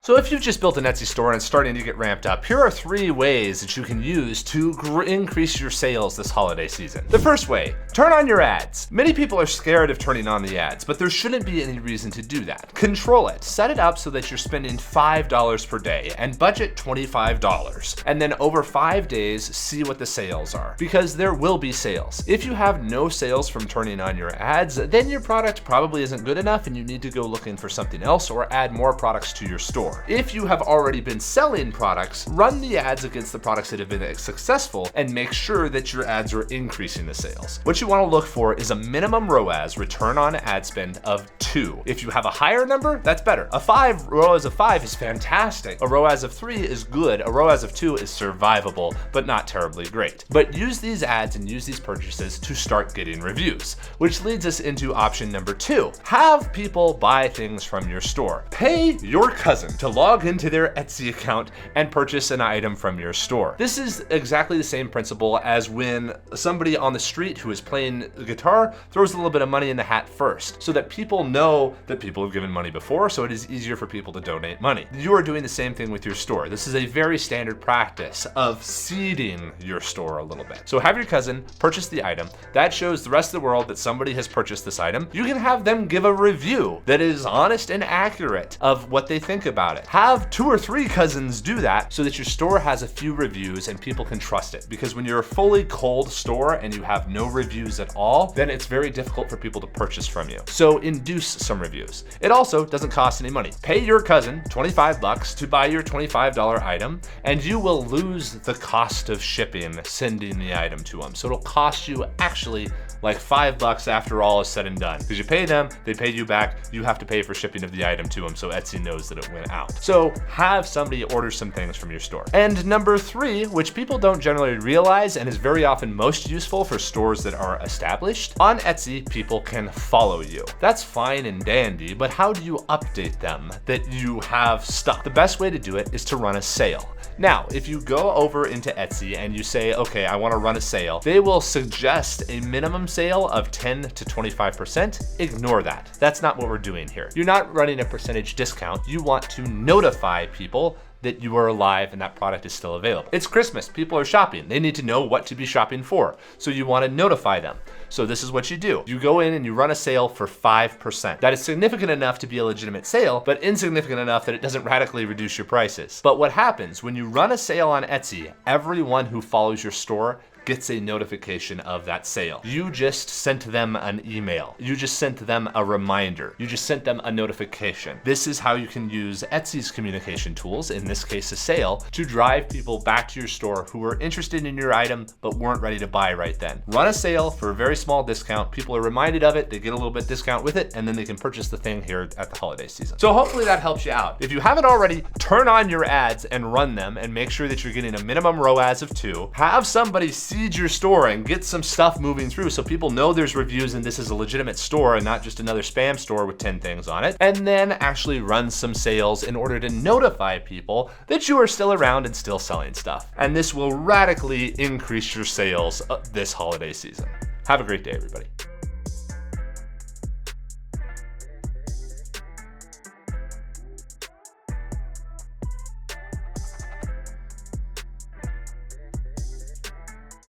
So if you've just built an Etsy store and it's starting to get ramped up, here are 3 ways that you can use to increase your sales this holiday season. The first way, turn on your ads. Many people are scared of turning on the ads, but there shouldn't be any reason to do that. Control it. Set it up so that you're spending $5 per day and budget $25. And then over 5 days, see what the sales are, because there will be sales. If you have no sales from turning on your ads, then your product probably isn't good enough and you need to go looking for something else or add more products to your store. If you have already been selling products, run the ads against the products that have been successful and make sure that your ads are increasing the sales. What you want to look for is a minimum ROAS, return on ad spend, of 2. If you have a higher number, that's better. A ROAS of 5 is fantastic. A ROAS of 3 is good. A ROAS of 2 is survivable, but not terribly great. But use these ads and use these purchases to start getting reviews, which leads us into option number 2. Have people buy things from your store. Pay your cousin to log into their Etsy account and purchase an item from your store. This is exactly the same principle as when somebody on the street who is playing the guitar throws a little bit of money in the hat first, so that people know that people have given money before, so it is easier for people to donate money. You are doing the same thing with your store. This is a very standard practice of seeding your store a little bit. So have your cousin purchase the item. That shows the rest of the world that somebody has purchased this item. You can have them give a review that is honest and accurate of what they think about it. Have 2 or 3 cousins do that so that your store has a few reviews and people can trust it. Because when you're a fully cold store and you have no reviews at all, then it's very difficult for people to purchase from you. So induce some reviews. It also doesn't cost any money. Pay your cousin $25 to buy your $25 item, and you will lose the cost of shipping, sending the item to them. So it'll cost you actually like $5 after all is said and done. Because you pay them, they pay you back, you have to pay for shipping of the item to them, so Etsy knows that it went out. So have somebody order some things from your store. And number 3, which people don't generally realize and is very often most useful for stores that are established, on Etsy, people can follow you. That's fine and dandy, but how do you update them that you have stuff? The best way to do it is to run a sale. Now, if you go over into Etsy and you say, okay, I want to run a sale, they will suggest a minimum sale of 10 to 25%. Ignore that. That's not what we're doing here. You're not running a percentage discount. You want to notify people that you are alive and that product is still available. It's Christmas, people are shopping. They need to know what to be shopping for. So you want to notify them. So this is what you do. You go in and you run a sale for 5%. That is significant enough to be a legitimate sale, but insignificant enough that it doesn't radically reduce your prices. But what happens when you run a sale on Etsy, everyone who follows your store gets a notification of that sale. You just sent them an email. You just sent them a reminder. You just sent them a notification. This is how you can use Etsy's communication tools, in this case a sale, to drive people back to your store who are interested in your item but weren't ready to buy right then. Run a sale for a very small discount. People are reminded of it, they get a little bit discount with it, and then they can purchase the thing here at the holiday season. So hopefully that helps you out. If you haven't already, turn on your ads and run them and make sure that you're getting a minimum ROAS of 2. Have somebody seed your store and get some stuff moving through so people know there's reviews and this is a legitimate store and not just another spam store with 10 things on it. And then actually run some sales in order to notify people that you are still around and still selling stuff. And this will radically increase your sales this holiday season. Have a great day, everybody.